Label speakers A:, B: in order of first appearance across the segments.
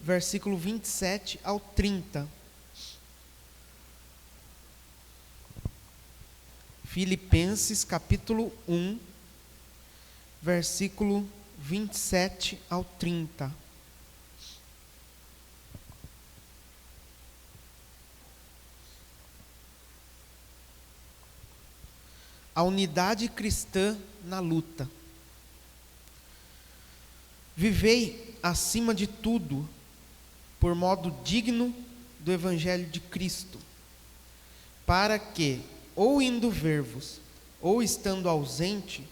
A: versículo 27 ao 30. Filipenses capítulo 1, versículo 27 ao 30. A unidade cristã na luta. Vivei, acima de tudo, por modo digno do Evangelho de Cristo, para que, ou indo ver-vos, ou estando ausente,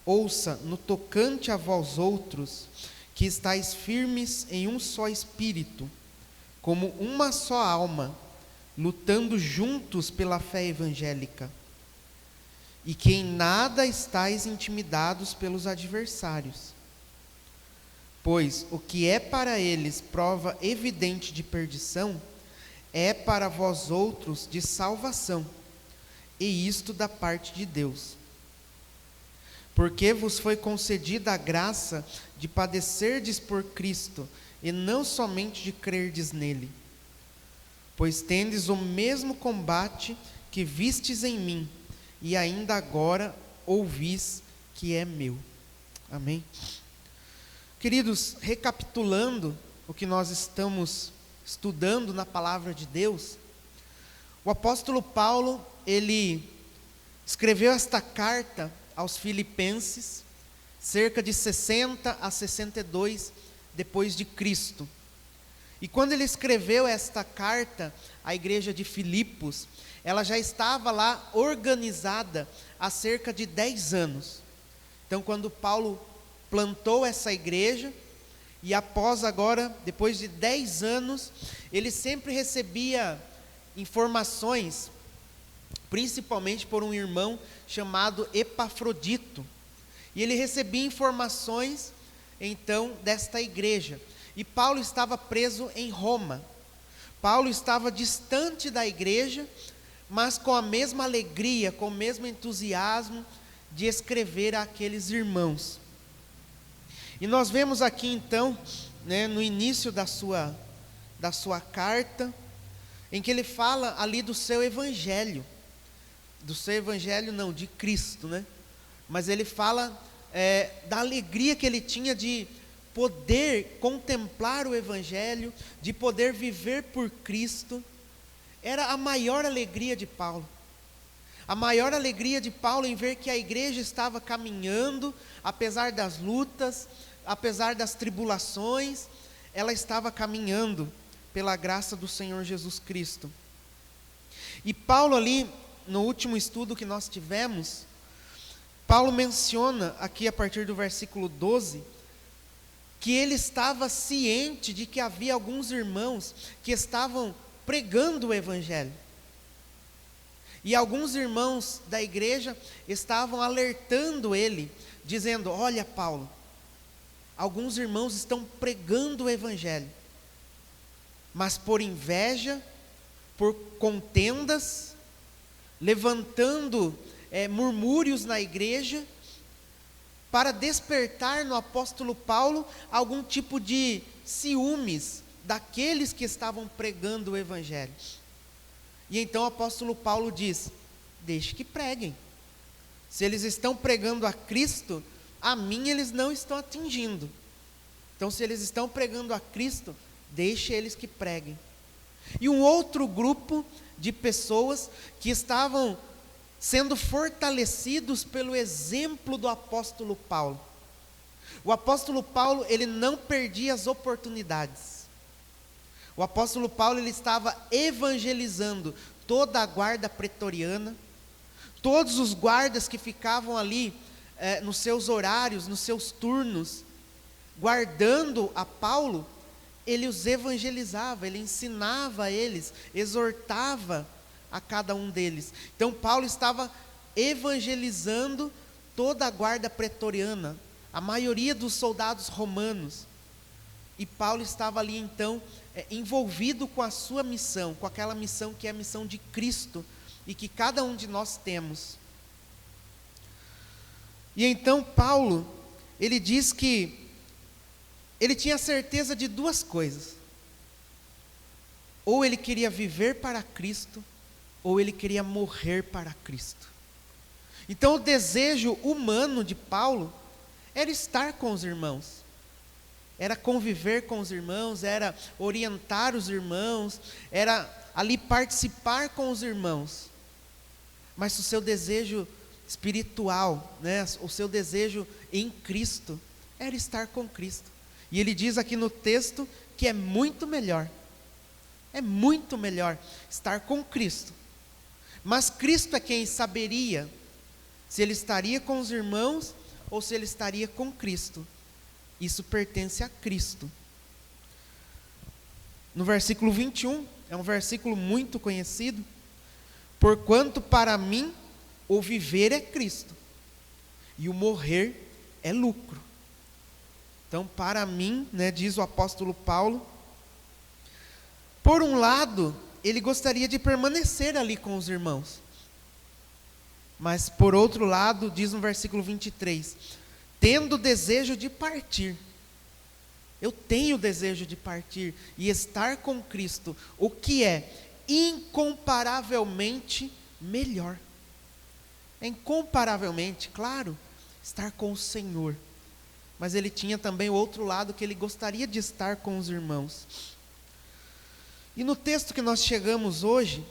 A: ouça no tocante a vós outros, que estáis firmes em um só espírito, como uma só alma, lutando juntos pela fé evangélica, e que em nada estáis intimidados pelos adversários. Pois o que é para eles prova evidente de perdição, é para vós outros de salvação, e isto da parte de Deus. Porque vos foi concedida a graça de padecerdes por Cristo, e não somente de crerdes nele. Pois tendes o mesmo combate que vistes em mim, e ainda agora ouvis que é meu. Amém? Queridos, recapitulando o que nós estamos estudando na palavra de Deus, o apóstolo Paulo, ele escreveu esta carta aos Filipenses, cerca de 60 a 62 depois de Cristo. E quando ele escreveu esta carta à igreja de Filipos, ela já estava lá organizada há cerca de 10 anos. Então, quando Paulo plantou essa igreja, e após agora, depois de 10 anos, ele sempre recebia informações, principalmente por um irmão chamado Epafrodito. E ele recebia informações, então, desta igreja. E Paulo estava preso em Roma. Paulo estava distante da igreja, mas com a mesma alegria, com o mesmo entusiasmo de escrever àqueles irmãos. E nós vemos aqui então, no início da sua carta, em que ele fala ali do seu evangelho. Do seu evangelho não, de Cristo, Mas ele fala da alegria que ele tinha de poder contemplar o evangelho, de poder viver por Cristo. Era a maior alegria de Paulo. A maior alegria de Paulo em ver que a igreja estava caminhando, apesar das lutas, apesar das tribulações, ela estava caminhando pela graça do Senhor Jesus Cristo. E Paulo ali, no último estudo que nós tivemos, Paulo menciona aqui a partir do versículo 12, que ele estava ciente de que havia alguns irmãos que estavam pregando o evangelho. E alguns irmãos da igreja estavam alertando ele, dizendo: olha, Paulo, alguns irmãos estão pregando o evangelho, mas por inveja, por contendas, levantando murmúrios na igreja, para despertar no apóstolo Paulo algum tipo de ciúmes daqueles que estavam pregando o evangelho. E então o apóstolo Paulo diz: deixe que preguem. Se eles estão pregando a Cristo, a mim eles não estão atingindo. Então, se eles estão pregando a Cristo, deixe eles que preguem. E um outro grupo de pessoas que estavam sendo fortalecidos pelo exemplo do apóstolo Paulo. O apóstolo Paulo, ele não perdia as oportunidades. O apóstolo Paulo, ele estava evangelizando toda a guarda pretoriana, todos os guardas que ficavam ali nos seus horários, nos seus turnos, guardando a Paulo. Ele os evangelizava, ele ensinava a eles, exortava a cada um deles. Então Paulo estava evangelizando toda a guarda pretoriana, a maioria dos soldados romanos. E Paulo estava ali então envolvido com a sua missão, com aquela missão que é a missão de Cristo e que cada um de nós temos. E então Paulo, ele diz que ele tinha certeza de duas coisas. ou ele queria viver para Cristo, ou ele queria morrer para Cristo. Então o desejo humano de Paulo era estar com os irmãos, era conviver com os irmãos, era orientar os irmãos, era ali participar com os irmãos. Mas o seu desejo espiritual, o seu desejo em Cristo, era estar com Cristo. E ele diz aqui no texto que é muito melhor estar com Cristo. Mas Cristo é quem saberia se ele estaria com os irmãos ou se ele estaria com Cristo. Isso pertence a Cristo. No versículo 21, é um versículo muito conhecido. Porquanto para mim o viver é Cristo, e o morrer é lucro. Então, para mim, diz o apóstolo Paulo, por um lado, ele gostaria de permanecer ali com os irmãos. Mas, por outro lado, diz no versículo 23, tendo desejo de partir. Eu tenho desejo de partir e estar com Cristo, o que é incomparavelmente melhor. É incomparavelmente, claro, estar com o Senhor. Mas ele tinha também o outro lado, que ele gostaria de estar com os irmãos. E no texto que nós chegamos hoje,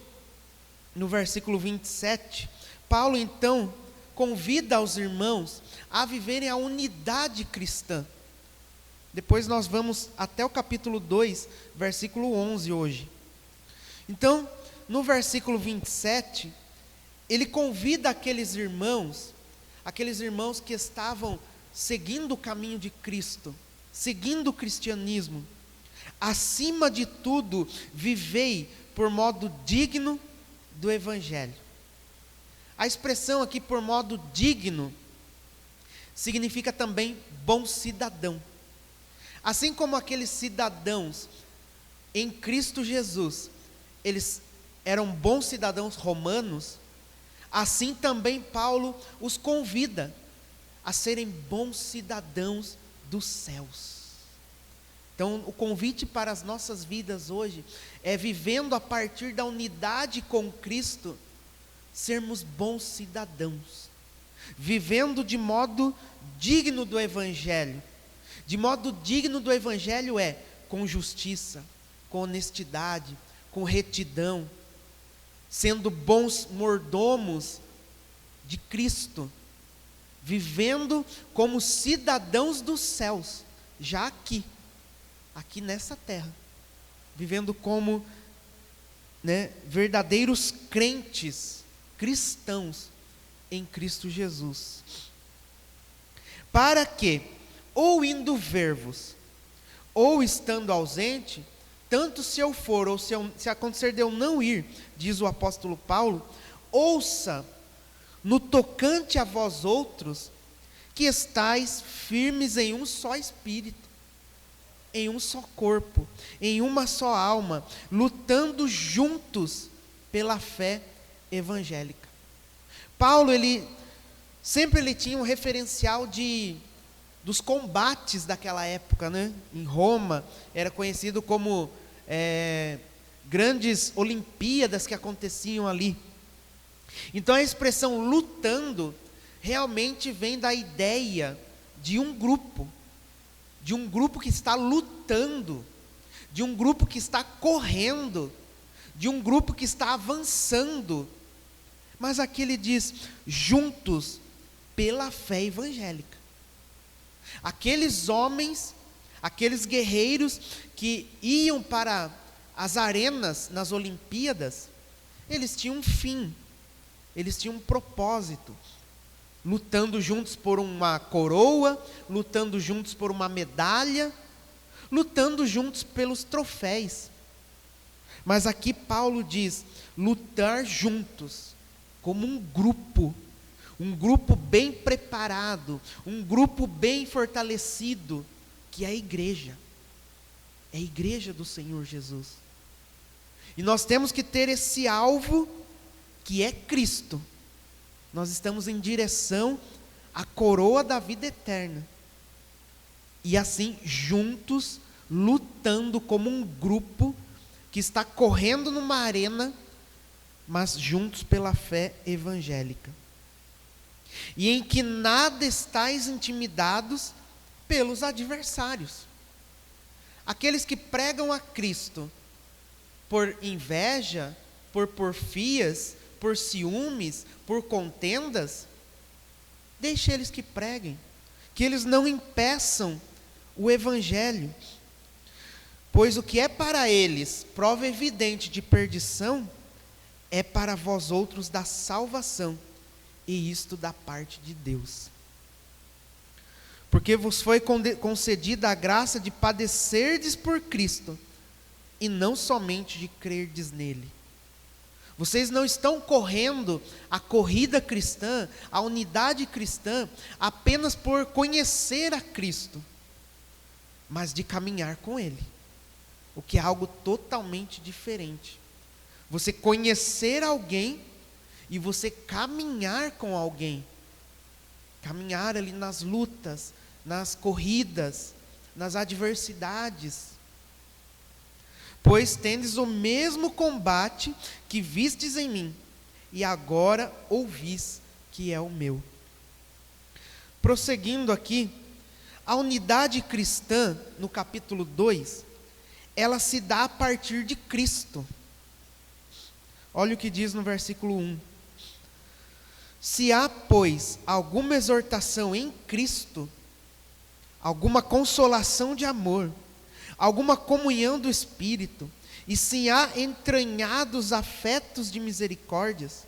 A: no versículo 27, Paulo então convida os irmãos a viverem a unidade cristã. Depois nós vamos até o capítulo 2, versículo 11 hoje. Então, no versículo 27, ele convida aqueles irmãos que estavam seguindo o caminho de Cristo, seguindo o cristianismo. Acima de tudo, vivei por modo digno do Evangelho. A expressão aqui, por modo digno, significa também bom cidadão. Assim como aqueles cidadãos em Cristo Jesus, eles eram bons cidadãos romanos, assim também Paulo os convida a serem bons cidadãos dos céus. Então, o convite para as nossas vidas hoje é, vivendo a partir da unidade com Cristo, sermos bons cidadãos, vivendo de modo digno do Evangelho. De modo digno do Evangelho é com justiça, com honestidade, com retidão, sendo bons mordomos de Cristo, vivendo como cidadãos dos céus, já aqui nessa terra, vivendo como verdadeiros crentes, cristãos em Cristo Jesus. Para que, ou indo ver-vos, ou estando ausente, tanto se eu for, ou se acontecer de eu não ir, diz o apóstolo Paulo, ouça no tocante a vós outros, que estáis firmes em um só espírito, em um só corpo, em uma só alma, lutando juntos pela fé evangélica. Paulo, ele sempre tinha um referencial dos combates daquela época, Em Roma, era conhecido como grandes Olimpíadas que aconteciam ali. Então a expressão lutando, realmente vem da ideia de um grupo que está lutando, de um grupo que está correndo, de um grupo que está avançando. Mas aqui ele diz, juntos pela fé evangélica. Aqueles homens, aqueles guerreiros que iam para as arenas nas Olimpíadas, eles tinham um fim, eles tinham um propósito, lutando juntos por uma coroa, lutando juntos por uma medalha, lutando juntos pelos troféus. Mas aqui Paulo diz, lutar juntos, como um grupo bem preparado, um grupo bem fortalecido, que é a igreja do Senhor Jesus. E nós temos que ter esse alvo, que é Cristo. Nós estamos em direção à coroa da vida eterna. E assim, juntos, lutando como um grupo que está correndo numa arena, mas juntos pela fé evangélica. E em que nada estáis intimidados pelos adversários. Aqueles que pregam a Cristo por inveja, por porfias, por ciúmes, por contendas, deixe eles que preguem, que eles não impeçam o evangelho. Pois o que é para eles prova evidente de perdição, é para vós outros da salvação, e isto da parte de Deus. Porque vos foi concedida a graça de padecerdes por Cristo, e não somente de crerdes nele. Vocês não estão correndo a corrida cristã, a unidade cristã, apenas por conhecer a Cristo, mas de caminhar com ele, o que é algo totalmente diferente. Você conhecer alguém e você caminhar com alguém, caminhar ali nas lutas, nas corridas, nas adversidades. Pois tendes o mesmo combate que vistes em mim, e agora ouvis que é o meu. Prosseguindo aqui, a unidade cristã, no capítulo 2, ela se dá a partir de Cristo. Olha o que diz no versículo 1. Se há, pois, alguma exortação em Cristo, alguma consolação de amor, alguma comunhão do Espírito, e se há entranhados afetos de misericórdias,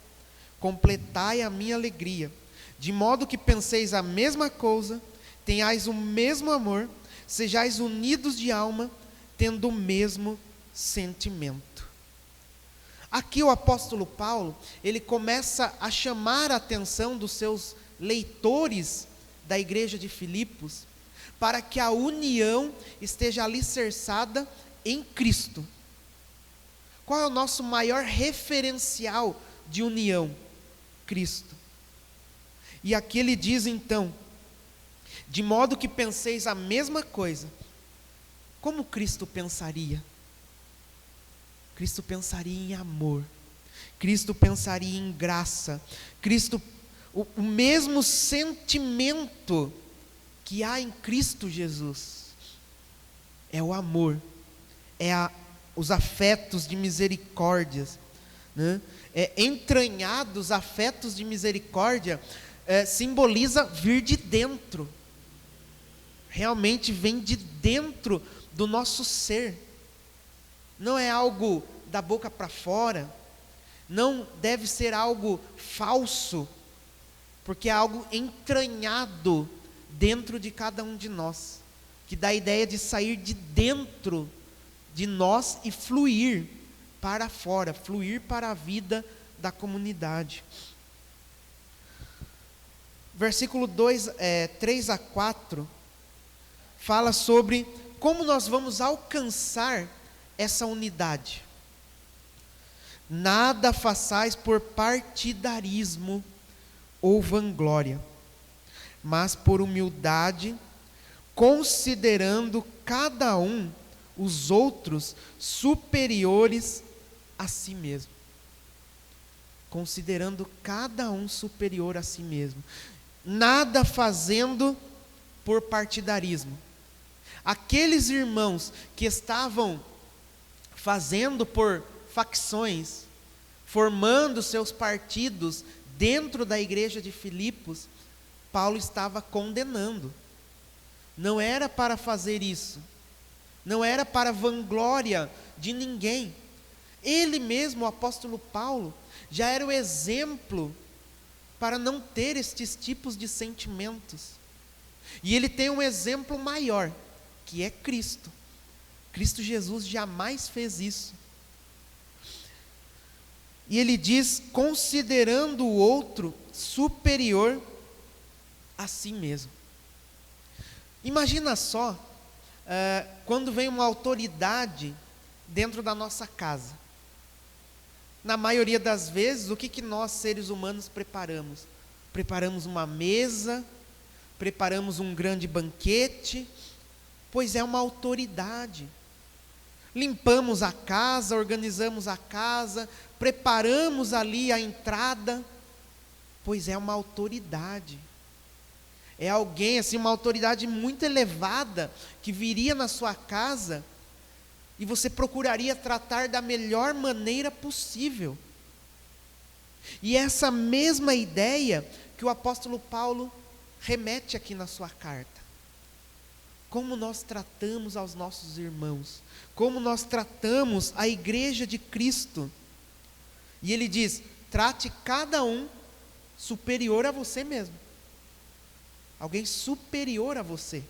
A: completai a minha alegria, de modo que penseis a mesma coisa, tenhais o mesmo amor, sejais unidos de alma, tendo o mesmo sentimento. Aqui o apóstolo Paulo, ele começa a chamar a atenção dos seus leitores da igreja de Filipos, para que a união esteja alicerçada em Cristo. Qual é o nosso maior referencial de união? Cristo. E aqui ele diz então, de modo que penseis a mesma coisa. Como Cristo pensaria? Cristo pensaria em amor, Cristo pensaria em graça, Cristo, o mesmo sentimento que há em Cristo Jesus, é o amor, os afetos de misericórdias, né? Entranhados afetos de misericórdia, simboliza vir de dentro, realmente vem de dentro do nosso ser, não é algo da boca para fora, não deve ser algo falso, porque é algo entranhado dentro de cada um de nós, que dá a ideia de sair de dentro de nós e fluir para fora, fluir para a vida da comunidade. Versículo 3 a 4, fala sobre como nós vamos alcançar essa unidade. Nada façais por partidarismo ou vanglória, mas por humildade, considerando cada um os outros superiores a si mesmo. Considerando cada um superior a si mesmo. Nada fazendo por partidarismo. Aqueles irmãos que estavam fazendo por facções, formando seus partidos dentro da igreja de Filipos, Paulo estava condenando. Não era para fazer isso, não era para vanglória de ninguém. Ele mesmo, o apóstolo Paulo, já era o exemplo para não ter estes tipos de sentimentos. E ele tem um exemplo maior, que é Cristo. Cristo Jesus jamais fez isso. E ele diz, considerando o outro superior a si mesmo. Imagina só, quando vem uma autoridade dentro da nossa casa. Na maioria das vezes, o que nós seres humanos preparamos? Preparamos uma mesa, preparamos um grande banquete, pois é uma autoridade. limpamos a casa, organizamos a casa, preparamos ali a entrada, pois é uma autoridade. É alguém, assim, uma autoridade muito elevada, que viria na sua casa, e você procuraria tratar da melhor maneira possível. E essa mesma ideia que o apóstolo Paulo remete aqui na sua carta. Como nós tratamos aos nossos irmãos, como nós tratamos a igreja de Cristo. E ele diz: trate cada um superior a você mesmo. Alguém superior a você.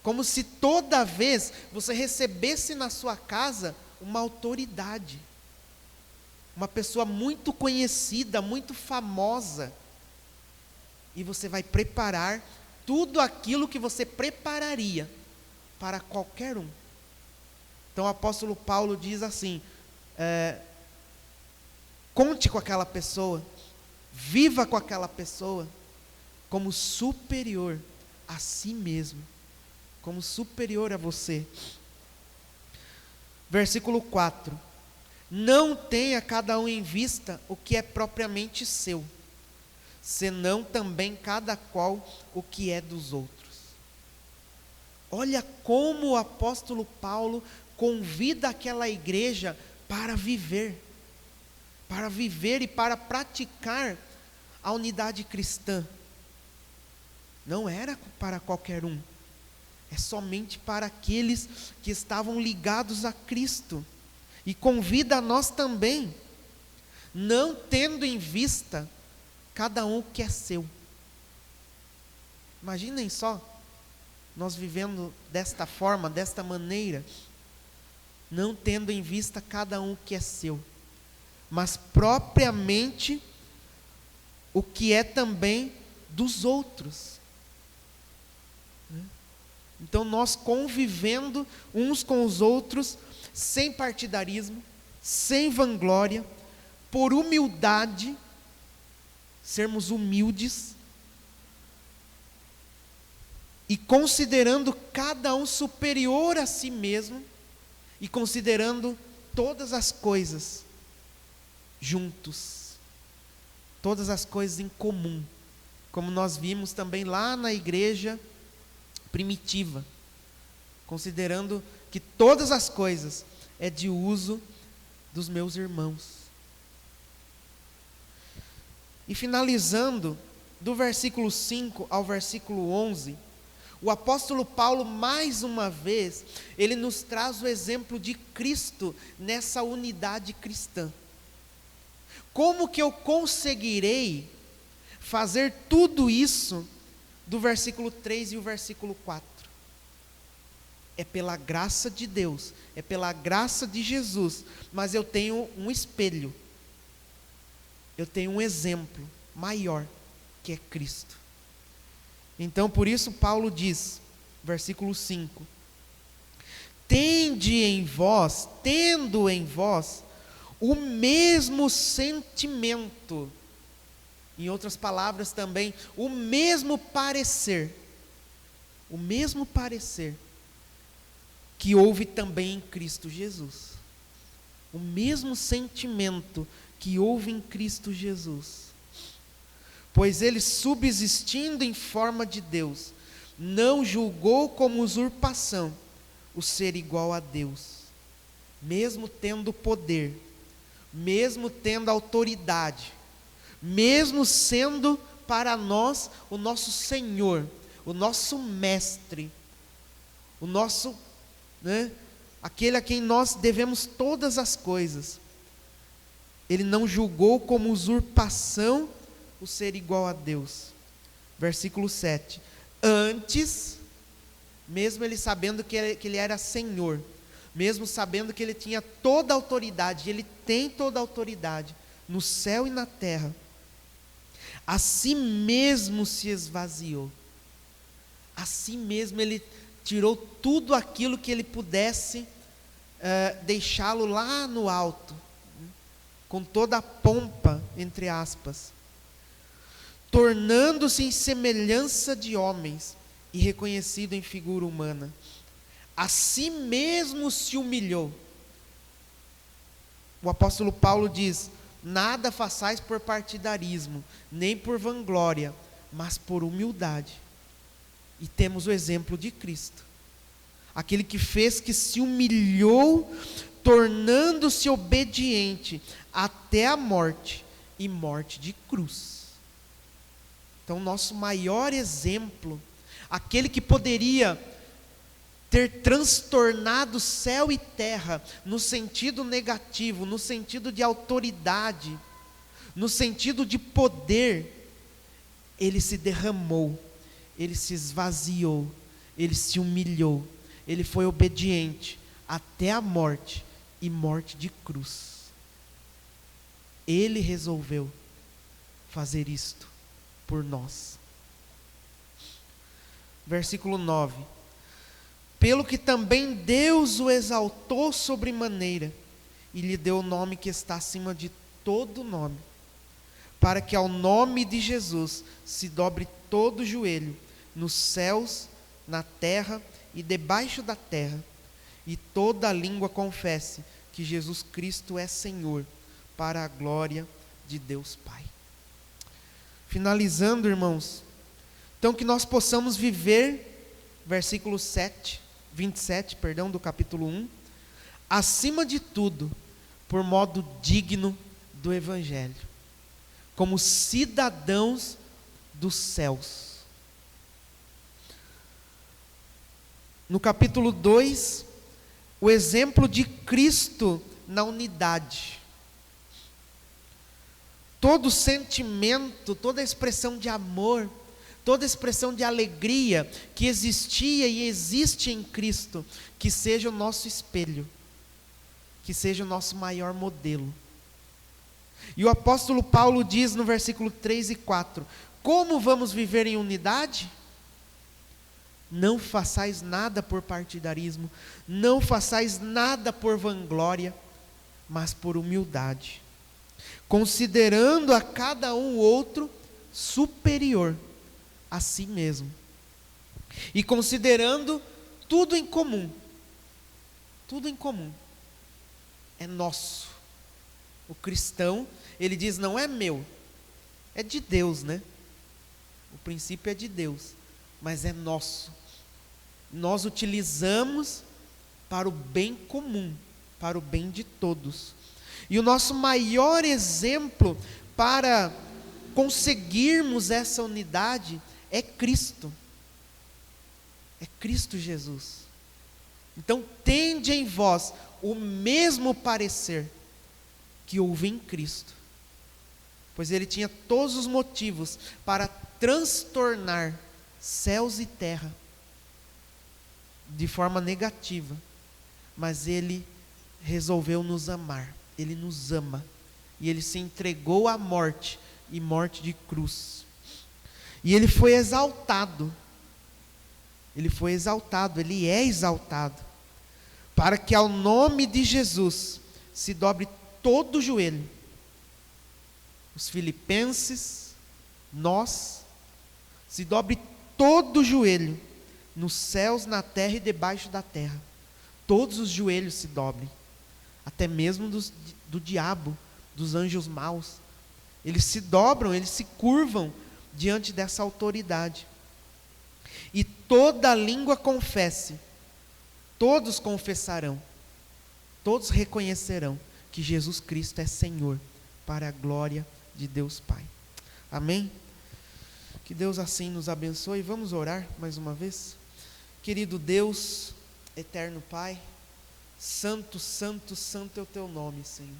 A: Como se toda vez você recebesse na sua casa uma autoridade. Uma pessoa muito conhecida, muito famosa. E você vai preparar tudo aquilo que você prepararia para qualquer um. Então o apóstolo Paulo diz assim: conte com aquela pessoa, viva com aquela pessoa, como superior a si mesmo, como superior a você. Versículo 4: não tenha cada um em vista o que é propriamente seu, senão também cada qual o que é dos outros. Olha como o apóstolo Paulo convida aquela igreja para viver e para praticar a unidade cristã. Não era para qualquer um, é somente para aqueles que estavam ligados a Cristo. E convida a nós também, não tendo em vista cada um o que é seu. Imaginem só, nós vivendo desta forma, desta maneira, não tendo em vista cada um o que é seu, mas propriamente o que é também dos outros. Então nós convivendo uns com os outros, sem partidarismo, sem vanglória, por humildade, sermos humildes, e considerando cada um superior a si mesmo, e considerando todas as coisas juntos, todas as coisas em comum, como nós vimos também lá na igreja primitiva, considerando que todas as coisas é de uso dos meus irmãos. E finalizando, do versículo 5 ao versículo 11, o apóstolo Paulo, mais uma vez, ele nos traz o exemplo de Cristo nessa unidade cristã. Como que eu conseguirei fazer tudo isso do versículo 3 e o versículo 4? É pela graça de Deus, é pela graça de Jesus, mas eu tenho um espelho, eu tenho um exemplo maior, que é Cristo. Então por isso Paulo diz, versículo 5, tendo em vós o mesmo sentimento, em outras palavras também, o mesmo parecer que houve também em Cristo Jesus. O mesmo sentimento que houve em Cristo Jesus. Pois ele, subsistindo em forma de Deus, não julgou como usurpação o ser igual a Deus, mesmo tendo poder, mesmo tendo autoridade, mesmo sendo para nós o nosso Senhor, o nosso mestre, o nosso, aquele a quem nós devemos todas as coisas. Ele não julgou como usurpação o ser igual a Deus. Versículo 7. Antes, mesmo ele sabendo que ele era Senhor, mesmo sabendo que ele tinha toda a autoridade, ele tem toda a autoridade no céu e na terra, a si mesmo se esvaziou, a si mesmo ele tirou tudo aquilo que ele pudesse deixá-lo lá no alto, com toda a pompa, entre aspas, tornando-se em semelhança de homens e reconhecido em figura humana. a si mesmo se humilhou. O apóstolo Paulo diz: nada façais por partidarismo, nem por vanglória, mas por humildade. E temos o exemplo de Cristo, aquele que fez, que se humilhou, tornando-se obediente até a morte, e morte de cruz. Então, nosso maior exemplo, aquele que poderia ter transtornado céu e terra, no sentido negativo, no sentido de autoridade, no sentido de poder, ele se derramou, ele se esvaziou, ele se humilhou, ele foi obediente até a morte, e morte de cruz. Ele resolveu fazer isto por nós. Versículo 9: pelo que também Deus o exaltou sobremaneira, e lhe deu o nome que está acima de todo nome, para que ao nome de Jesus se dobre todo o joelho, nos céus, na terra e debaixo da terra, e toda a língua confesse que Jesus Cristo é Senhor, para a glória de Deus Pai. Finalizando, irmãos, então que nós possamos viver, versículo 27, do capítulo 1, acima de tudo, por modo digno do Evangelho, como cidadãos dos céus. No capítulo 2, o exemplo de Cristo na unidade. Todo sentimento, toda expressão de amor, toda expressão de alegria que existia e existe em Cristo, que seja o nosso espelho, que seja o nosso maior modelo. E o apóstolo Paulo diz no versículo 3 e 4, como vamos viver em unidade? Não façais nada por partidarismo, não façais nada por vanglória, mas por humildade, considerando a cada um outro superior a si mesmo, e considerando tudo em comum. Tudo em comum é nosso. O cristão, ele diz, não é meu, é de Deus, né? O princípio é de Deus, mas é nosso. Nós utilizamos para o bem comum, para o bem de todos. E o nosso maior exemplo para conseguirmos essa unidade é Cristo. É Cristo Jesus. Então, tende em vós o mesmo parecer que houve em Cristo, pois ele tinha todos os motivos para transtornar céus e terra de forma negativa, mas ele resolveu nos amar. Ele nos ama, e ele se entregou à morte, e morte de cruz, e ele foi exaltado. Ele foi exaltado, ele é exaltado, para que ao nome de Jesus se dobre todo o joelho. Os filipenses, nós, se dobre todo o joelho, nos céus, na terra e debaixo da terra. Todos os joelhos se dobrem, até mesmo do diabo, dos anjos maus. Eles se dobram, eles se curvam diante dessa autoridade. E toda língua confesse, todos confessarão, todos reconhecerão que Jesus Cristo é Senhor, para a glória de Deus Pai. Amém? Que Deus assim nos abençoe. Vamos orar mais uma vez. Querido Deus, eterno Pai, santo, santo, santo é o teu nome, Senhor.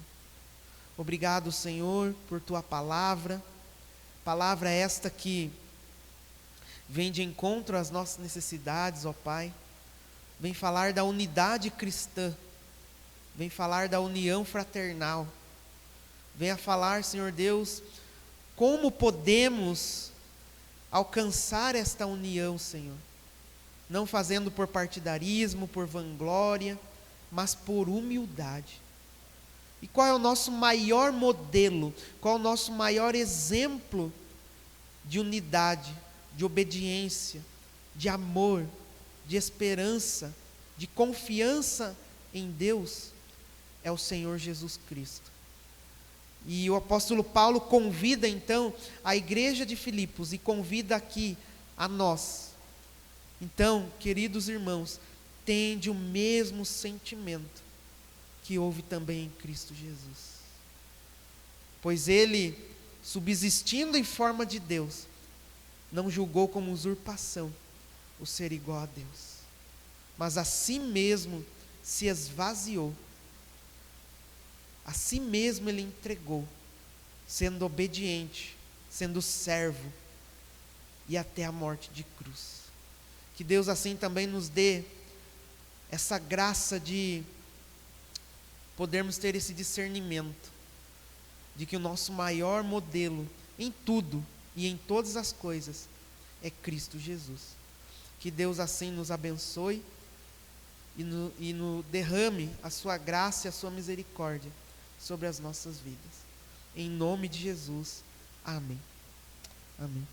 A: Obrigado, Senhor, por tua palavra esta que vem de encontro às nossas necessidades, ó Pai. Vem falar da unidade cristã, vem falar da união fraternal, venha falar, Senhor Deus, como podemos alcançar esta união, Senhor, não fazendo por partidarismo, por vanglória, mas por humildade. E qual é o nosso maior modelo, qual é o nosso maior exemplo de unidade, de obediência, de amor, de esperança, de confiança em Deus é o Senhor Jesus Cristo. E o apóstolo Paulo convida então a igreja de Filipos e convida aqui a nós. Então, queridos irmãos, tende o mesmo sentimento que houve também em Cristo Jesus. Pois ele, subsistindo em forma de Deus, não julgou como usurpação o ser igual a Deus, mas a si mesmo se esvaziou. A si mesmo ele entregou, sendo obediente, sendo servo, e até a morte de cruz. Que Deus assim também nos dê essa graça de podermos ter esse discernimento, de que o nosso maior modelo em tudo e em todas as coisas é Cristo Jesus. Que Deus assim nos abençoe e nos derrame a sua graça e a sua misericórdia sobre as nossas vidas. Em nome de Jesus. Amém. Amém.